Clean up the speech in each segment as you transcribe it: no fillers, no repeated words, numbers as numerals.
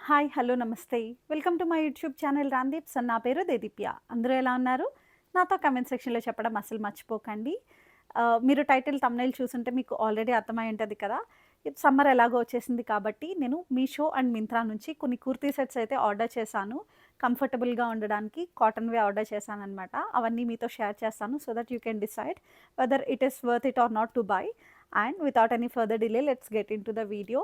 Hi hello నమస్తే welcome to my YouTube channel Ramdeeps నా పేరు దేదీప్య. అందరూ ఎలా ఉన్నారు? నాతో కమెంట్ సెక్షన్లో చెప్పడం అసలు మర్చిపోకండి. మీరు టైటిల్ థంబ్నెయిల్ చూసుంటే మీకు ఆల్రెడీ అర్థమై ఉంటుంది కదా. ఇది సమ్మర్ ఎలాగో వచ్చేసింది కాబట్టి నేను మీషో అండ్ మింత్రా నుంచి కొన్ని కుర్తీ సెట్స్ అయితే ఆర్డర్ చేశాను. కంఫర్టబుల్గా ఉండడానికి కాటన్వే ఆర్డర్ చేశానన్నమాట. అవన్నీ మీతో షేర్ చేస్తాను so that you can decide whether it is worth it or not to buy. And without any further delay let's get in to the video.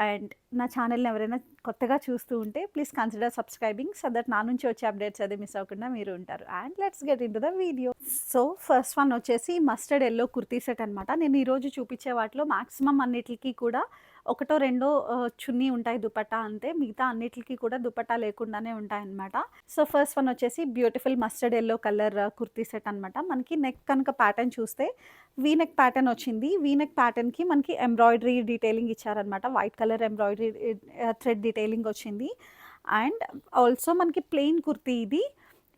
And నా ఛానల్ని ఎవరైనా కొత్తగా చూస్తూ ఉంటే please consider subscribing so that నా నుంచి వచ్చే updates అదే మిస్ అవ్వకుండా మీరు ఉంటారు. And let's get in to the video. So first one వచ్చేసి మస్టర్డ్ ఎల్లో కుర్తీ సెట్ అనమాట. నేను ఈరోజు చూపించే వాటిలో మ్యాక్సిమం అన్నిటికీ కూడా ఒకటో రెండో చున్నీ ఉంటాయి దుపట్టా అంతే, మిగతా అన్నిటికీ కూడా దుపట్టా లేకుండానే ఉంటాయన్నమాట. సో ఫస్ట్ వన్ వచ్చేసి beautiful mustard yellow colour kurti set అనమాట. మనకి నెక్ కనుక ప్యాటర్న్ చూస్తే వీ నెక్ ప్యాటర్న్ వచ్చింది. వీ నెక్ ప్యాటర్న్కి మనకి ఎంబ్రాయిడరీ డీటెయిలింగ్ ఇచ్చారనమాట. White colour embroidery thread detailing వచ్చింది. అండ్ ఆల్సో మనకి ప్లెయిన్ కుర్తీ ఇది.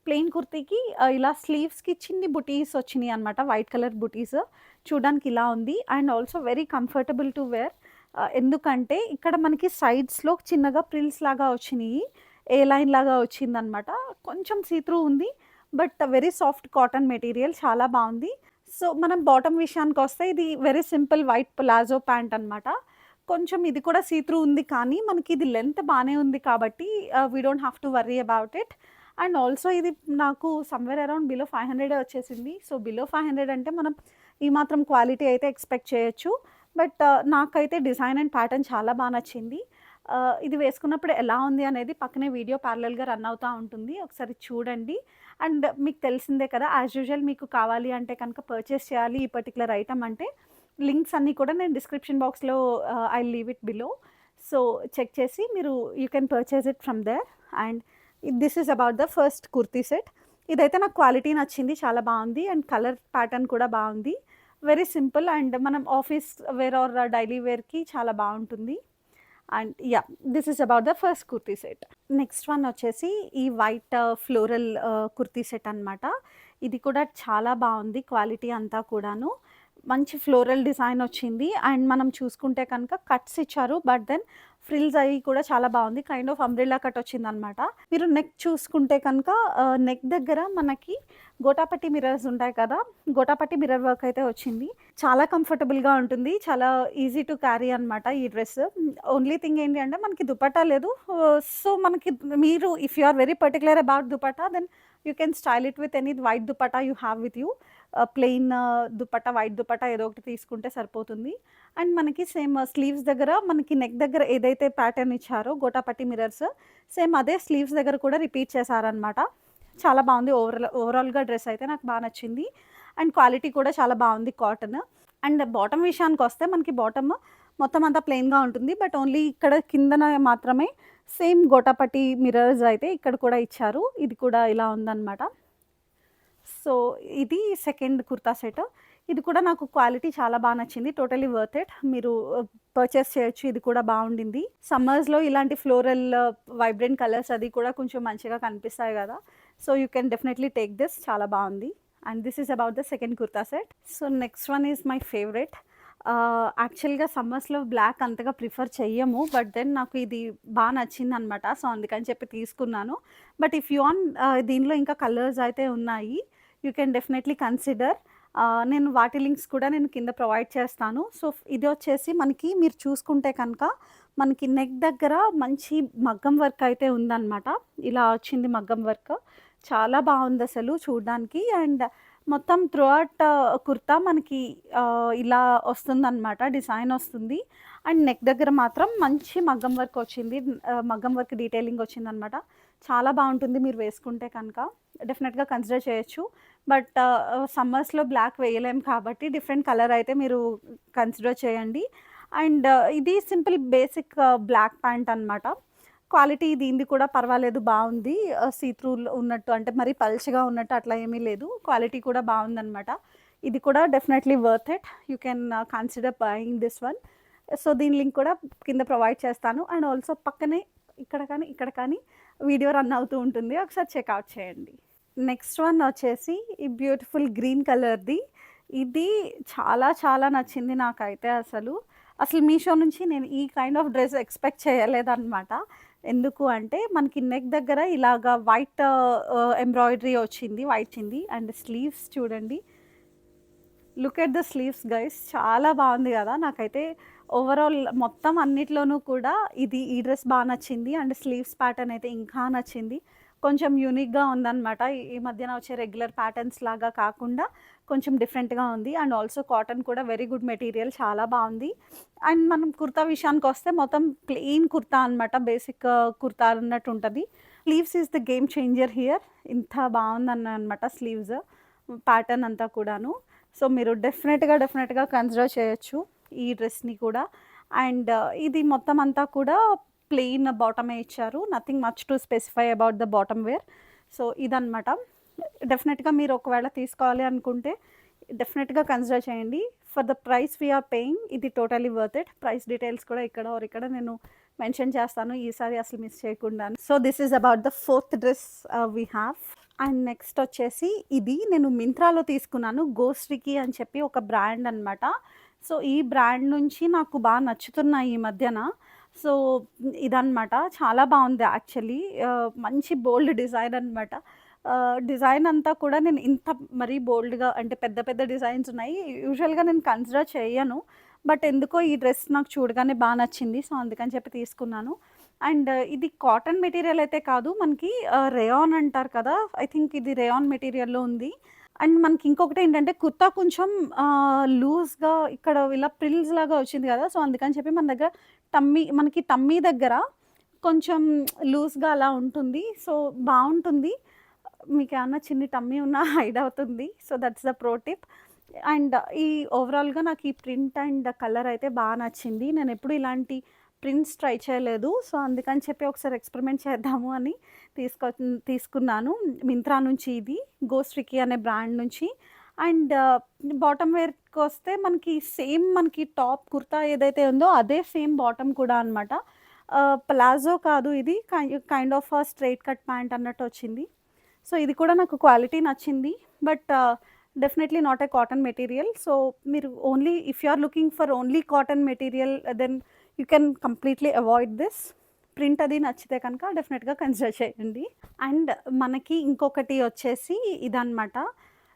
ప్లెయిన్ కుర్తీకి ఇలా స్లీవ్స్కి చిన్ని బుటీస్ వచ్చినాయి అనమాట. వైట్ కలర్ బుటీస్ చూడడానికి ఇలా ఉంది. And also very comfortable to wear. ఎందుకంటే ఇక్కడ మనకి సైడ్స్లో చిన్నగా ప్రిల్స్ లాగా వచ్చినాయి, ఏ లైన్ లాగా వచ్చిందనమాట. కొంచెం సీత్రూ ఉంది but very soft cotton material, చాలా బాగుంది. సో మనం బాటమ్ విషయానికి వస్తే ఇది very simple white palazzo pant అనమాట. కొంచెం ఇది కూడా సీత్రూ ఉంది కానీ మనకి ఇది లెంత్ బాగానే ఉంది కాబట్టి we don't have to worry about it. And also ఇది నాకు సమ్వేర్ అరౌండ్ బిలో 500 వచ్చేసింది. సో బిలో 500 అంటే మనం ఈ మాత్రం క్వాలిటీ అయితే ఎక్స్పెక్ట్ చేయొచ్చు. బట్ నాకైతే డిజైన్ అండ్ ప్యాటర్న్ చాలా బాగా నచ్చింది. ఇది వేసుకున్నప్పుడు ఎలా ఉంది అనేది పక్కనే వీడియో ప్యారలల్గా రన్ అవుతూ ఉంటుంది, ఒకసారి చూడండి. అండ్ మీకు తెలిసిందే కదా, యాజ్ యూజువల్ మీకు కావాలి అంటే కనుక పర్చేస్ చేయాలి ఈ పర్టికులర్ ఐటమ్ అంటే లింక్స్ అన్నీ కూడా నేను డిస్క్రిప్షన్ బాక్స్లో I leave it below. So check చేసి మీరు you can purchase it from there. And this is about the first kurti set. ఇదైతే నాకు క్వాలిటీ నచ్చింది, చాలా బాగుంది. అండ్ కలర్ ప్యాటర్న్ కూడా బాగుంది. వెరీ సింపుల్ అండ్ మనం ఆఫీస్ వేర్ ఆర్ డైలీ వేర్కి చాలా బాగుంటుంది. And yeah, this is about the first kurti set. Next one వచ్చేసి ఈ వైట్ ఫ్లోరల్ కుర్తీ సెట్ అనమాట. ఇది కూడా చాలా బాగుంది, క్వాలిటీ అంతా కూడాను మంచి ఫ్లోరల్ డిజైన్ వచ్చింది. అండ్ మనం చూసుకుంటే కనుక కట్స్ ఇచ్చారు బట్ దెన్ ఫ్రిల్స్ అవి కూడా చాలా బాగుంది. కైండ్ ఆఫ్ అంబ్రెల్లా కట్ వచ్చింది అనమాట. మీరు నెక్ చూసుకుంటే కనుక నెక్ దగ్గర మనకి గోటాపట్టి మిర్రర్స్ ఉంటాయి కదా, గోటాపట్టి మిర్రర్ వర్క్ అయితే వచ్చింది. చాలా కంఫర్టబుల్గా ఉంటుంది, చాలా ఈజీ టు క్యారీ అనమాట ఈ డ్రెస్. ఓన్లీ థింగ్ ఏంటి అంటే మనకి దుపట్టా లేదు. సో మనకి మీరు if you are very particular about dupatta then you can style it with any white dupatta you have with you. Plain dupatta, white dupatta ఏదో ఒకటి తీసుకుంటే సరిపోతుంది. అండ్ మనకి సేమ్ స్లీవ్స్ దగ్గర మనకి నెక్ దగ్గర ఏదైతే ప్యాటర్న్ ఇచ్చారో గోటాపట్టి మిర్రర్స్, సేమ్ అదే స్లీవ్స్ దగ్గర కూడా రిపీట్ చేశారనమాట. చాలా బాగుంది. ఓవరాల్గా డ్రెస్ అయితే నాకు బాగా నచ్చింది. అండ్ క్వాలిటీ కూడా చాలా బాగుంది, కాటన్. అండ్ బాటమ్ విషయానికి వస్తే మనకి బాటమ్ మొత్తం అంతా ప్లెయిన్గా ఉంటుంది బట్ ఓన్లీ ఇక్కడ కిందన మాత్రమే సేమ్ గోటాపట్టి మిర్రర్స్ అయితే ఇక్కడ కూడా ఇచ్చారు. ఇది కూడా ఇలా ఉందన్నమాట. సో ఇది సెకండ్ కుర్తా సెట్. ఇది కూడా నాకు క్వాలిటీ చాలా బాగా నచ్చింది, టోటలీ వర్త్ ఇట్. మీరు పర్చేస్ చేయొచ్చు, ఇది కూడా బాగుండింది. సమ్మర్స్లో ఇలాంటి ఫ్లోరల్ వైబ్రెంట్ కలర్స్ అది కూడా కొంచెం మంచిగా కనిపిస్తాయి కదా. So you can definitely take this, చాలా బాగుంది. And this is about the second kurta set. So next one is my favourite. యాక్చువల్గా సమ్మర్స్లో బ్లాక్ అంతగా ప్రిఫర్ చెయ్యము బట్ దెన్ నాకు ఇది బాగా నచ్చింది అనమాట. సో అందుకని చెప్పి తీసుకున్నాను. బట్ ఇఫ్ యూ ఆన్ దీనిలో ఇంకా కలర్స్ అయితే ఉన్నాయి, యూ కెన్ డెఫినెట్లీ కన్సిడర్. నేను వాటి లింక్స్ కూడా నేను కింద ప్రొవైడ్ చేస్తాను. సో ఇది వచ్చేసి మనకి మీరు చూసుకుంటే కనుక మనకి నెక్ దగ్గర మంచి మగ్గం వర్క్ అయితే ఉందన్నమాట. ఇలా వచ్చింది మగ్గం వర్క్, చాలా బాగుంది అసలు చూడడానికి. అండ్ మొత్తం త్రూఅవుట్ కుర్తా మనకి ఇలా వస్తుందన్నమాట, డిజైన్ వస్తుంది. అండ్ నెక్ దగ్గర మాత్రం మంచి మగ్గం వర్క్ వచ్చింది, మగ్గం వర్క్ డీటెయిలింగ్ వచ్చిందనమాట. చాలా బాగుంటుంది, మీరు వేసుకుంటే కనుక డెఫినెట్గా కన్సిడర్ చేయొచ్చు. బట్ సమ్మర్స్లో బ్లాక్ వేయలేం కాబట్టి డిఫరెంట్ కలర్ అయితే మీరు కన్సిడర్ చేయండి. అండ్ ఇది సింపుల్ బేసిక్ బ్లాక్ ప్యాంట్ అనమాట. క్వాలిటీ దీనిది కూడా పర్వాలేదు, బాగుంది. సీత్రూ ఉన్నట్టు అంటే మరి పల్చగా ఉన్నట్టు అట్లా ఏమీ లేదు, క్వాలిటీ కూడా బాగుందనమాట. ఇది కూడా definitely worth it. You can consider buying this one. So దీని లింక్ కూడా కింద ప్రొవైడ్ చేస్తాను. అండ్ ఆల్సో పక్కనే ఇక్కడ కానీ వీడియో రన్ అవుతూ ఉంటుంది, ఒకసారి చెక్అవుట్ చేయండి. నెక్స్ట్ వన్ వచ్చేసి ఈ బ్యూటిఫుల్ గ్రీన్ కలర్ది. ఇది చాలా చాలా నచ్చింది నాకైతే. అసలు మీషో నుంచి నేను ఈ కైండ్ ఆఫ్ డ్రెస్ ఎక్స్పెక్ట్ చేయలేదన్నమాట. ఎందుకు అంటే మనకి నెక్ దగ్గర ఇలాగా వైట్ ఎంబ్రాయిడరీ వచ్చింది, వైట్ చింది. అండ్ స్లీవ్స్ చూడండి. Look at the sleeves guys, చాలా బాగుంది కదా. నాకైతే ఓవరాల్ మొత్తం అన్నిట్లోనూ కూడా ఈ డ్రెస్ బాగా నచ్చింది. అండ్ స్లీవ్స్ ప్యాటర్న్ అయితే ఇంకా నచ్చింది. కొంచెం యూనిక్గా ఉందన్నమాట. ఈ మధ్యన వచ్చే రెగ్యులర్ ప్యాటర్న్స్ లాగా కాకుండా కొంచెం డిఫరెంట్గా ఉంది. అండ్ ఆల్సో కాటన్ కూడా వెరీ గుడ్ మెటీరియల్, చాలా బాగుంది. అండ్ మనం కుర్తా విషయానికి వస్తే మొత్తం ప్లెయిన్ కుర్తా అనమాట, బేసిక్ కుర్తా అన్నట్టు ఉంటుంది. Sleeves is the game changer here. ఇంత బాగుందన్నమాట స్లీవ్స్ ప్యాటర్న్ అంతా కూడాను. సో మీరు డెఫినెట్గా కన్సిడర్ చేయొచ్చు ఈ డ్రెస్ని కూడా. అండ్ ఇది మొత్తం అంతా కూడా ప్లెయిన్ బాటమే ఇచ్చారు, nothing much to specify about the bottom wear. So ఇదనమాట. డెఫినెట్గా మీరు ఒకవేళ తీసుకోవాలి అనుకుంటే డెఫినెట్గా కన్సిడర్ చేయండి. For the price we are paying ఇది totally worth it. Price details కూడా ఇక్కడ నేను మెన్షన్ చేస్తాను ఈసారి అసలు మిస్ చేయకుండా. So this is about the 4th dress we have. And next వచ్చేసి ఇది నేను మింత్రాలో తీసుకున్నాను, గోశ్రీకి అని చెప్పి ఒక బ్రాండ్ అనమాట. సో ఈ బ్రాండ్ నుంచి నాకు బాగా నచ్చుతున్నాయి ఈ మధ్యన. సో ఇదన్నమాట, చాలా బాగుంది యాక్చువల్లీ. మంచి బోల్డ్ డిజైన్ అనమాట. డిజైన్ అంతా కూడా నేను ఇంత మరీ బోల్డ్గా అంటే పెద్ద పెద్ద డిజైన్స్ ఉన్నాయి, యూజువల్గా నేను కన్సిడర్ చేయను. బట్ ఎందుకో ఈ డ్రెస్ నాకు చూడగానే బాగా నచ్చింది, సో అందుకని చెప్పి తీసుకున్నాను. అండ్ ఇది కాటన్ మెటీరియల్ అయితే కాదు, మనకి రేయాన్ అంటారు కదా, ఐ థింక్ ఇది రేయాన్ మెటీరియల్‌లో ఉంది. అండ్ మనకి ఇంకొకటి ఏంటంటే కుర్తా కొంచెం లూజ్‌గా ఇక్కడ ఇలా ప్రిల్స్ లాగా వచ్చింది కదా, సో అందుకని చెప్పి మన దగ్గర మనకి టమ్మీ దగ్గర కొంచెం లూజ్‌గా అలా ఉంటుంది. సో బావుంటుంది. మీకేమన్నా చిన్ని టమ్మీ ఉన్నా హైడ్ అవుతుంది. So that's the pro tip. And ఈ ఓవరాల్‌గా నాకు ఈ ప్రింట్ అండ్ కలర్ అయితే బాగా నచ్చింది. నేను ఎప్పుడు ఇలాంటి ప్రింట్స్ ట్రై చేయలేదు. సో అందుకని చెప్పి ఒకసారి ఎక్స్పెరిమెంట్ చేద్దాము అని తీసుకున్నాను మింత్రా నుంచి. ఇది గోశ్రీకి అనే బ్రాండ్ నుంచి. అండ్ బాటమ్ వేర్కి వస్తే మనకి టాప్ కుర్తా ఏదైతే ఉందో అదే సేమ్ బాటమ్ కూడా అనమాట. ప్లాజో కాదు, ఇది kind of straight cut pant అన్నట్టు వచ్చింది. సో ఇది కూడా నాకు క్వాలిటీ నచ్చింది. But definitely not a cotton material. So మీరు only if you are looking for only cotton material then you can completely avoid this. Print అది నచ్చితే కనుక డెఫినెట్గా కన్సిడర్ చేయండి. అండ్ మనకి ఇంకొకటి వచ్చేసి ఇదన్నమాట,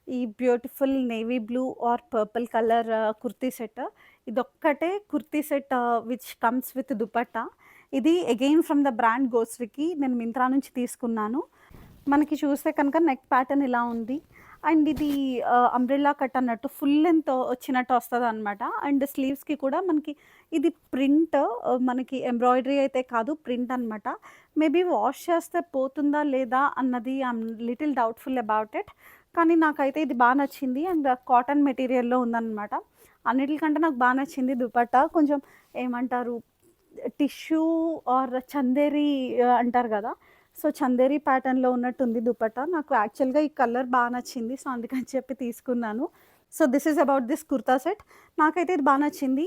ఈ beautiful navy blue or purple colour kurti set. ఇదొక్కటే kurti set which comes with dupatta. ఇది అగైన్ ఫ్రమ్ ద బ్రాండ్ గోశ్రీకి, నేను మింత్రా నుంచి తీసుకున్నాను. మనకి చూస్తే కనుక నెక్ ప్యాటర్న్ ఇలా ఉంది. అండ్ ఇది అంబ్రెల్లా కట్ అన్నట్టు ఫుల్ లెంత్ వచ్చినట్టు వస్తుంది అనమాట. అండ్ స్లీవ్స్కి కూడా మనకి ఇది ప్రింట్, మనకి ఎంబ్రాయిడరీ అయితే కాదు, ప్రింట్ అనమాట. మేబీ వాష్ చేస్తే పోతుందా లేదా అన్నది I'm little doubtful about it. కానీ నాకైతే ఇది బాగా నచ్చింది. అండ్ కాటన్ మెటీరియల్లో ఉందన్నమాట. అన్నిటికంటే నాకు బాగా నచ్చింది దుపట్టా. కొంచెం ఏమంటారు, టిష్యూ ఆర్ చందేరి అంటారు కదా, సో చందేరి ప్యాటర్న్లో ఉన్నట్టుంది దుపట్టా. నాకు యాక్చువల్గా ఈ కలర్ బాగా నచ్చింది, సో అందుకని చెప్పి తీసుకున్నాను. So this is about this kurta set. నాకైతే ఇది బాగా నచ్చింది,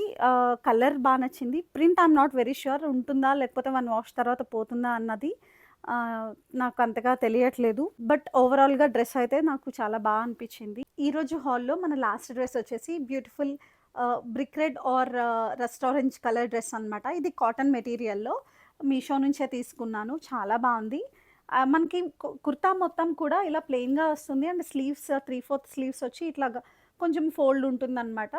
కలర్ బాగా నచ్చింది. Print I'm not very sure ఉంటుందా లేకపోతే 1 వాష్ తర్వాత పోతుందా అన్నది నాకు అంతగా తెలియట్లేదు. బట్ ఓవరాల్గా డ్రెస్ అయితే నాకు చాలా బాగా అనిపించింది. ఈరోజు హాల్లో మన లాస్ట్ డ్రెస్ వచ్చేసి beautiful brick red or rust orange colour dress అనమాట. ఇది కాటన్ మెటీరియల్లో మీషో నుంచే తీసుకున్నాను, చాలా బాగుంది. మనకి కుర్తా మొత్తం కూడా ఇలా ప్లెయిన్గా వస్తుంది. అండ్ స్లీవ్స్ 3/4 స్లీవ్స్ వచ్చి ఇట్లాగా కొంచెం ఫోల్డ్ ఉంటుందన్నమాట.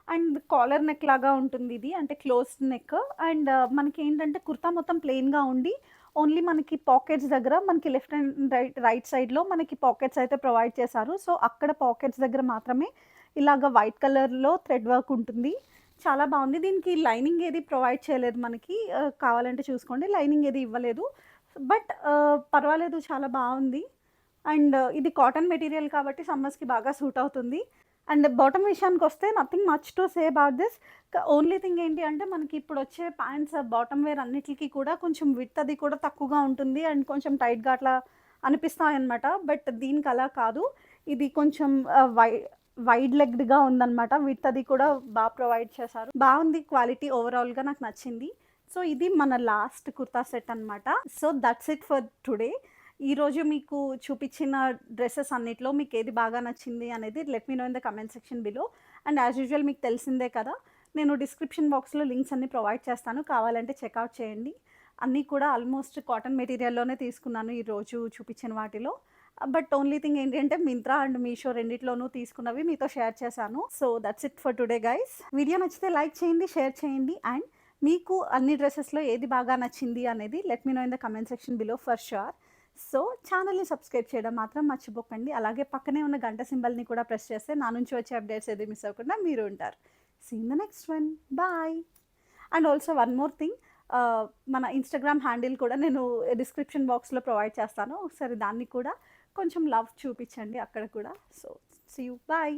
అండ్ కాలర్ నెక్ లాగా ఉంటుంది ఇది, అంటే క్లోజ్డ్ నెక్. అండ్ మనకి ఏంటంటే కుర్తా మొత్తం ప్లెయిన్గా ఉండి ఓన్లీ మనకి పాకెట్స్ దగ్గర మనకి లెఫ్ట్ అండ్ రైట్ సైడ్లో మనకి పాకెట్స్ అయితే ప్రొవైడ్ చేశారు. సో అక్కడ పాకెట్స్ దగ్గర మాత్రమే ఇలాగ వైట్ కలర్లో థ్రెడ్ వర్క్ ఉంటుంది, చాలా బాగుంది. దీనికి లైనింగ్ ఏది ప్రొవైడ్ చేయలేదు మనకి, కావాలంటే చూసుకోండి, లైనింగ్ ఏది ఇవ్వలేదు. బట్ పర్వాలేదు, చాలా బాగుంది. అండ్ ఇది కాటన్ మెటీరియల్ కాబట్టి సమ్మర్స్కి బాగా సూట్ అవుతుంది. అండ్ బాటమ్ విషయానికి వస్తే nothing much to say about this. Only thing ఏంటి అంటే మనకి ఇప్పుడు వచ్చే ప్యాంట్స్ బాటమ్ వేర్ అన్నిటికీ కూడా కొంచెం విడ్త్ అది కూడా తక్కువగా ఉంటుంది అండ్ కొంచెం టైట్గా అట్లా అనిపిస్తాయి అనమాట. బట్ దీనికి అలా కాదు, ఇది కొంచెం వైడ్ లెగ్డ్గా ఉందన్నమాట. విత్ అది కూడా బాగా ప్రొవైడ్ చేశారు, బాగుంది. క్వాలిటీ ఓవరాల్గా నాకు నచ్చింది. సో ఇది మన లాస్ట్ కుర్తా సెట్ అనమాట. So that's it for today. ఈరోజు మీకు చూపించిన డ్రెస్సెస్ అన్నిట్లో మీకు ఏది బాగా నచ్చింది అనేది let me know in the comment section below. And as usual మీకు తెలిసిందే కదా, నేను డిస్క్రిప్షన్ బాక్స్లో లింక్స్ అన్ని ప్రొవైడ్ చేస్తాను, కావాలంటే చెక్అవుట్ చేయండి. అన్నీ కూడా ఆల్మోస్ట్ కాటన్ మెటీరియల్‌లోనే తీసుకున్నాను ఈరోజు చూపించిన వాటిలో. బట్ ఓన్లీ థింగ్ ఏంటి అంటే మింత్రా అండ్ మీషో రెండిట్లోనూ తీసుకున్నవి మీతో షేర్ చేశాను. So that's it for today guys. Video నచ్చితే లైక్ చేయండి, షేర్ చేయండి అండ్ మీకు అన్ని డ్రెసెస్‌లో ఏది బాగా నచ్చింది అనేది let me know in the comment section below for sure. So ఛానల్‌ని సబ్స్క్రైబ్ చేయడం మాత్రం మర్చిపోకండి. అలాగే పక్కనే ఉన్న గంట సింబల్‌ని కూడా ప్రెస్ చేస్తే నా నుంచి వచ్చే అప్డేట్స్ ఏది మిస్ అవ్వకుండా మీరు ఉంటారు. See in the next one. Bye. And also one more thing, మన ఇన్‌స్టాగ్రామ్ హ్యాండిల్ కూడా నేను డిస్క్రిప్షన్ బాక్స్‌లో ప్రొవైడ్ చేస్తాను. ఒకసారి దాన్ని కూడా కొంచెం లవ్ చూపించండి అక్కడ కూడా. So see you. బాయ్.